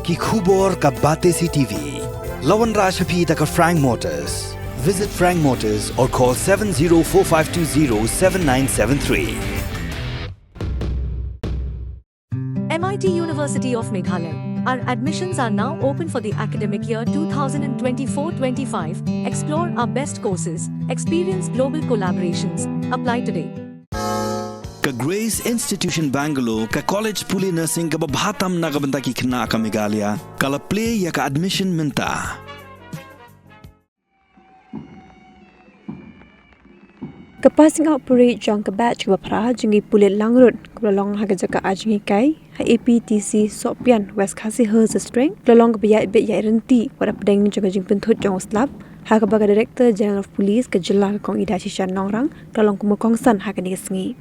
ki khubor ka Aptc TV. Lawan Rashaphi taka Frank Motors. Visit Frank Motors or call 7045207973. MIT University of Meghalaya. Our admissions are now open for the academic year 2024-25. Explore our best courses, experience global collaborations. Apply today. Ka Grace Institution Bangalore ka College Pulit Nursing ka babhatam na kabanta ki khna ka Meghalaya kala play ya ka admission minta. Kapasing operate jang ka batch ka pra jingi Pulit langrut kulong ha ka jaka ajingi kai ha Aptc Sohpian West Khasi Hers String kulong ka biya bit ya renti wara pedeng jang jing penthut jong slap ha ka baga Director General of Police ka jilla ka kong ida shishan nongrang kulong ku mokong san ha ka ni sngi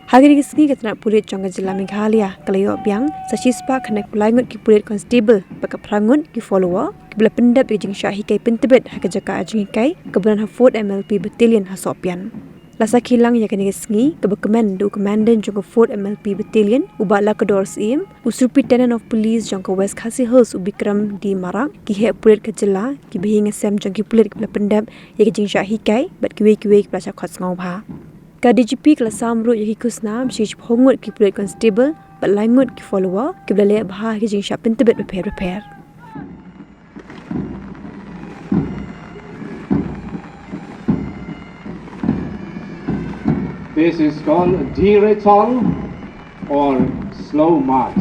ha ka ni sngi ka tna Pulit jang ka jilla Meghalaya kalayo byang sa shispa khanak pulangut ki Pulit constable baka prangut ki follower kibla pendap jing shahi kai pentebet ha ka jaka ajingi kai keberan ha 4th MLP battalion ha Sohpian Lasa kilang ya kani sngi ke command commandant jong 4th MLP battalion ubala ka dors im Superintendent of Police jong West Khasi Hers ubikram di marak ki he Pulit ka jilla ki behinga sem jong ki Pulit kibla pendap ya jing shahi kai bat ki we kibla cha khot ngau bha ka DGP kala samru ya ki kusnam shish phongut ki Pulit constable bat laingut ki follower kibla le bha ki jing sha pentebet repair This is called direton or slow march.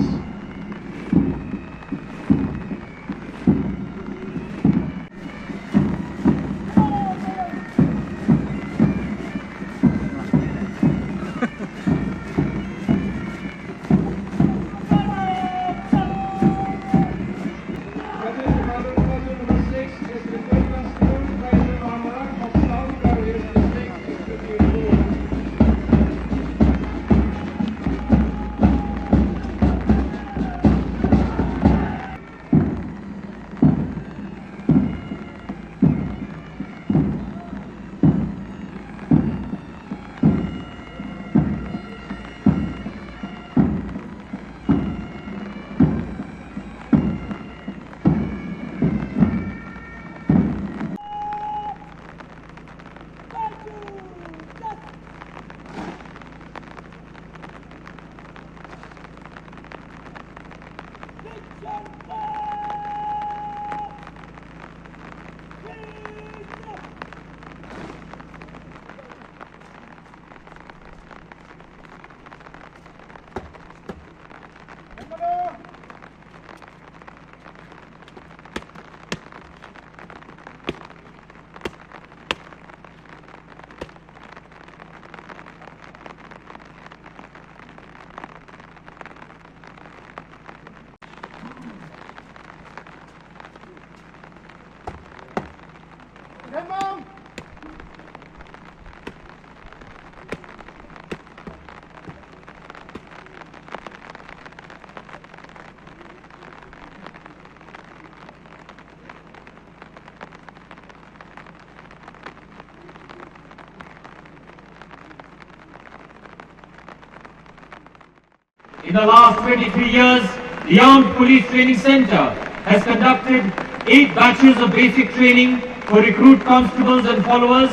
In the last 23 years, the Armed Police Training Centre has conducted 8 batches of basic training for recruit constables and followers,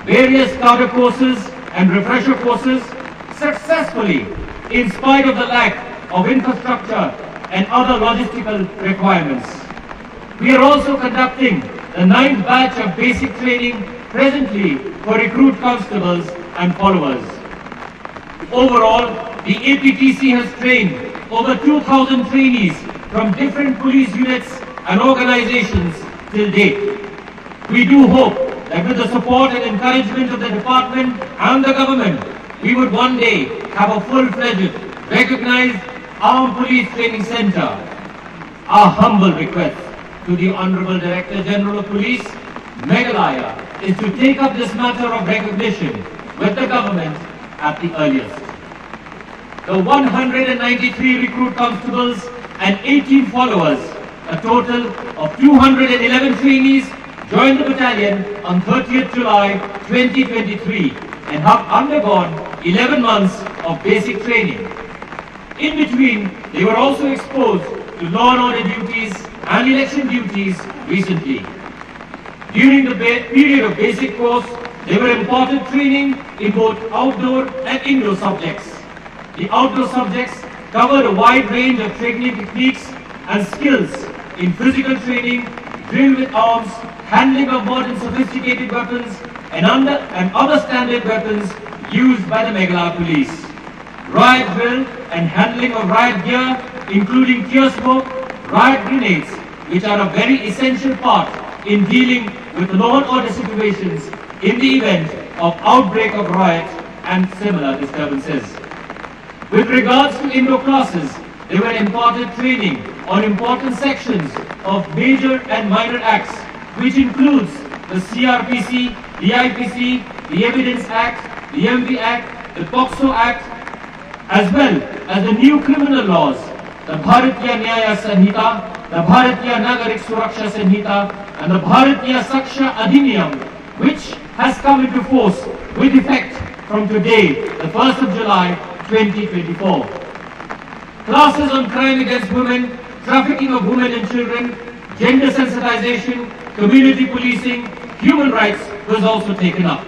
various cadre courses and refresher courses successfully in spite of the lack of infrastructure and other logistical requirements. We are also conducting the 9th batch of basic training presently for recruit constables and followers. Overall, the Aptc has trained over 2,000 trainees from different police units and organizations till date. We do hope that with the support and encouragement of the department and the government, we would one day have a full-fledged, recognized Armed Police Training Centre. Our humble request to the Honorable Director General of Police, Meghalaya, is to take up this matter of recognition with the government at the earliest. The 193 recruit constables and 18 followers, a total of 211 trainees, joined the battalion on 30th July 2023 and have undergone 11 months of basic training. In between, they were also exposed to law and order duties and election duties recently. During the period of basic course, there were important training in both outdoor and indoor subjects. The outdoor subjects covered a wide range of training techniques and skills in physical training, drill with arms, handling of modern sophisticated weapons, and other standard weapons used by the Meghalaya police. Riot drill and handling of riot gear, including tear smoke, riot grenades, which are a very essential part in dealing with law and order situations in the event of outbreak of riot and similar disturbances. With regards to indoor classes, they were imparted training on important sections of major and minor acts, which includes the CRPC, the IPC, the Evidence Act, the MV Act, the POXO Act, as well as the new criminal laws, the Bharatiya Nyaya Sanhita, the Bharatiya Nagarik Suraksha Sanhita, and the Bharatiya Saksha Adhiniyam, which has come into force with effect from today, the 1st of July 2024. Classes on crime against women, trafficking of women and children, gender sensitization, community policing, human rights was also taken up.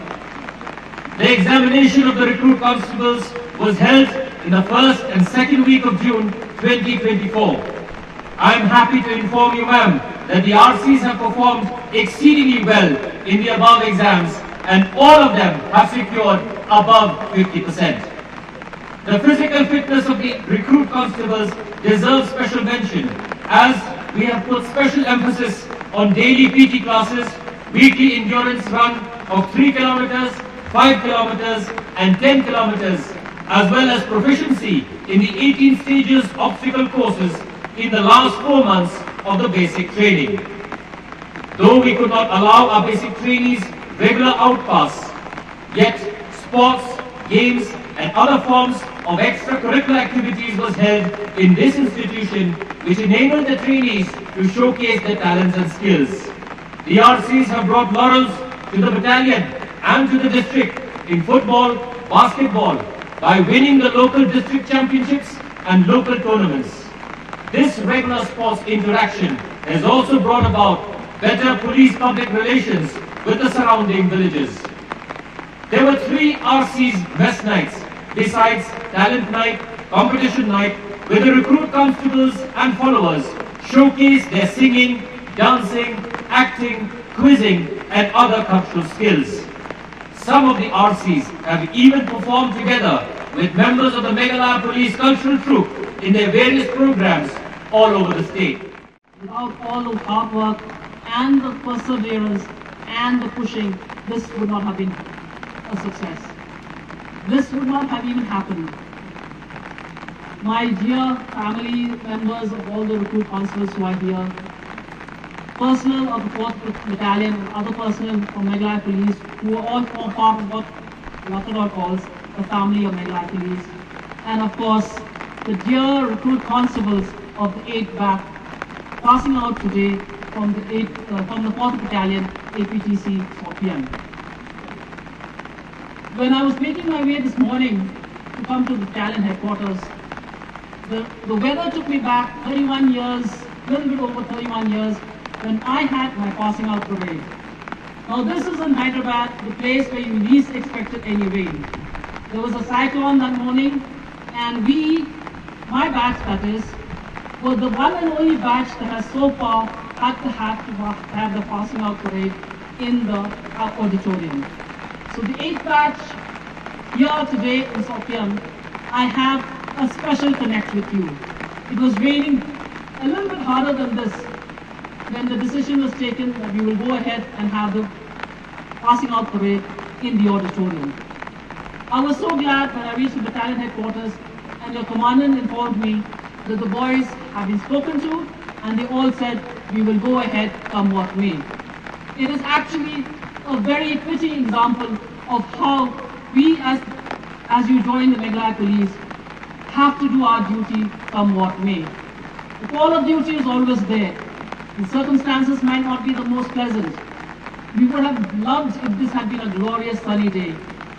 The examination of the recruit constables was held in the first and second week of June 2024. I am happy to inform you, ma'am, that the RCs have performed exceedingly well in the above exams and all of them have secured above 50%. The physical fitness of the recruit constables deserves special mention, as we have put special emphasis on daily PT classes, weekly endurance run of 3 kilometers, 5 kilometers and 10 kilometers, as well as proficiency in the 18 stages obstacle courses in the last 4 months of the basic training. Though we could not allow our basic trainees regular outpass, yet sports, games and other forms of extracurricular activities was held in this institution, which enabled the trainees to showcase their talents and skills. The RCs have brought laurels to the battalion and to the district in football, basketball, by winning the local district championships and local tournaments. This regular sports interaction has also brought about better police-public relations with the surrounding villages. There were 3 RCs mess nights, besides talent night, competition night, where the recruit constables and followers showcased their singing, dancing, acting, quizzing and other cultural skills. Some of the RCs have even performed together with members of the Meghalaya Police Cultural Troupe in their various programs all over the state. Without all the hard work and the perseverance and the pushing, this would not have been a success. This would not have even happened. My dear family members of all the recruit constables who are here, personnel of the 4th Battalion and other personnel from Meghalaya Police who all form part of what Latador calls the family of Meghalaya Police, and of course the dear recruit constables of the 8th BAT passing out today from the 4th Battalion Aptc Sohpian. When I was making my way this morning to come to the battalion headquarters, the weather took me back 31 years, a little bit over 31 years, when I had my passing out parade. Now this is in Hyderabad, the place where you least expected any rain. There was a cyclone that morning, and we, my batch that is, were the one and only batch that has so far had to have the passing out parade in the auditorium. So the 8th batch here today in Sohpian, I have a special connect with you. It was raining a little bit harder than this when the decision was taken that we will go ahead and have the passing out parade in the auditorium. I was so glad when I reached the battalion headquarters and the commandant informed me that the boys have been spoken to and they all said we will go ahead come what may. It is actually a very fitting example of how we as you join the Meghalaya Police have to do our duty come what may. The call of duty is always there. The circumstances might not be the most pleasant. We would have loved if this had been a glorious sunny day.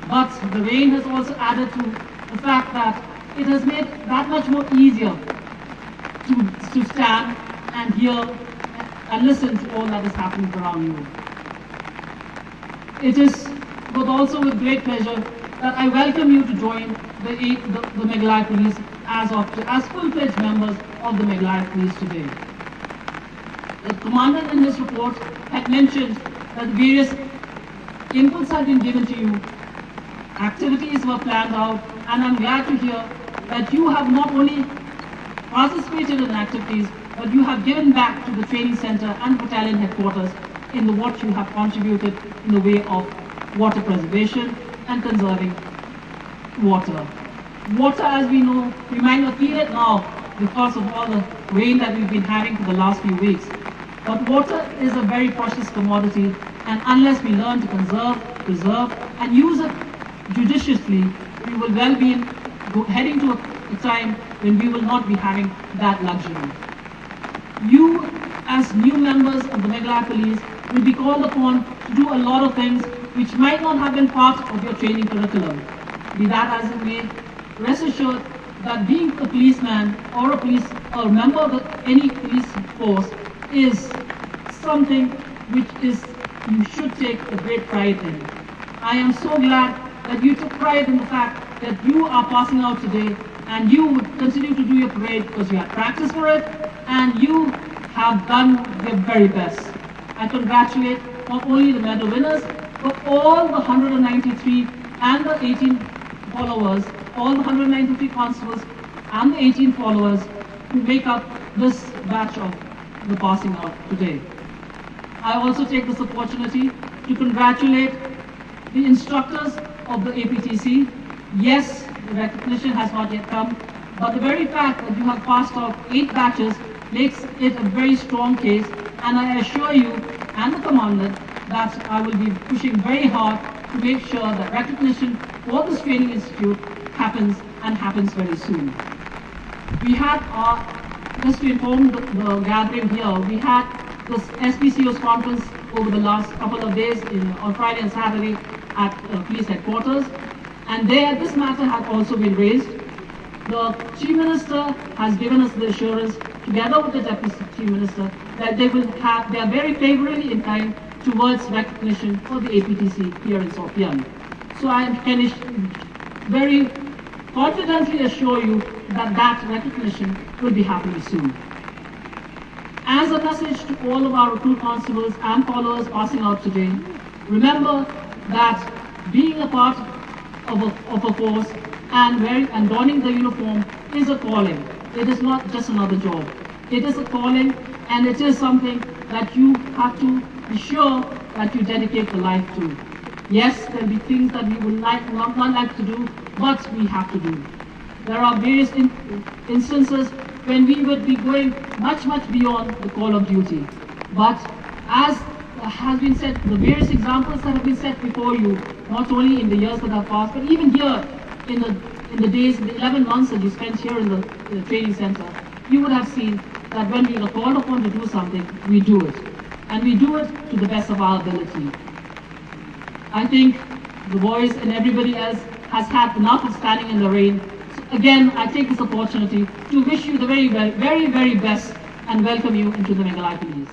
But the rain has also added to the fact that it has made that much more easier to stand and hear and listen to all that is happening around you. It is but also with great pleasure that I welcome you to join the Meghalaya Police as full-fledged members of the Meghalaya Police today. The Commander in his report had mentioned that various inputs had been given to you, activities were planned out, and I'm glad to hear that you have not only participated in activities, but you have given back to the training center and battalion headquarters in what you have contributed in the way of water preservation and conserving water. Water, as we know, we might not feel it now because of all the rain that we've been having for the last few weeks. But water is a very precious commodity, and unless we learn to conserve, preserve, and use it judiciously, we will well be heading to a time when we will not be having that luxury. You, as new members of the Meghalaya Police, will be called upon to do a lot of things which might not have been part of your training curriculum. Be that as it may, rest assured that being a policeman or a member of any police force is something which you should take a great pride in. I am so glad that you took pride in the fact that you are passing out today, and you would continue to do your parade because you had practiced for it and you have done your very best. I congratulate not only the medal winners, but all the 193 and the 18 followers, all the 193 constables and the 18 followers who make up this batch of the passing out today. I also take this opportunity to congratulate the instructors of the Aptc. Yes, the recognition has not yet come, but the very fact that you have passed out 8 batches makes it a very strong case, and I assure you and the commandant that I will be pushing very hard to make sure that recognition for this training institute happens and happens very soon. We had, just to inform the gathering here, we had this SPCO's conference over the last couple of days on Friday and Saturday at police headquarters, and there this matter had also been raised. The Chief Minister has given us the assurance, together with the Deputy Chief Minister, that they are very favorably inclined towards recognition for the Aptc here in Sohpian. So I can very confidently assure you that that recognition will be happening soon. As a message to all of our recruit constables and followers passing out today, remember that being a part of a force and donning the uniform is a calling. It is not just another job. It is a calling, and it is something that you have to be sure that you dedicate the life to. Yes, there will be things that we would not like to do, but we have to do. There are various instances when we would be going much beyond the call of duty. But as has been said, the various examples that have been set before you, not only in the years that have passed, but even here in the days, the 11 months that you spent here in the training center, you would have seen that when we are called upon to do something, we do it. And we do it to the best of our ability. I think the boys and everybody else has had enough of standing in the rain. So again, I take this opportunity to wish you the very best and welcome you into the Meghalaya Police.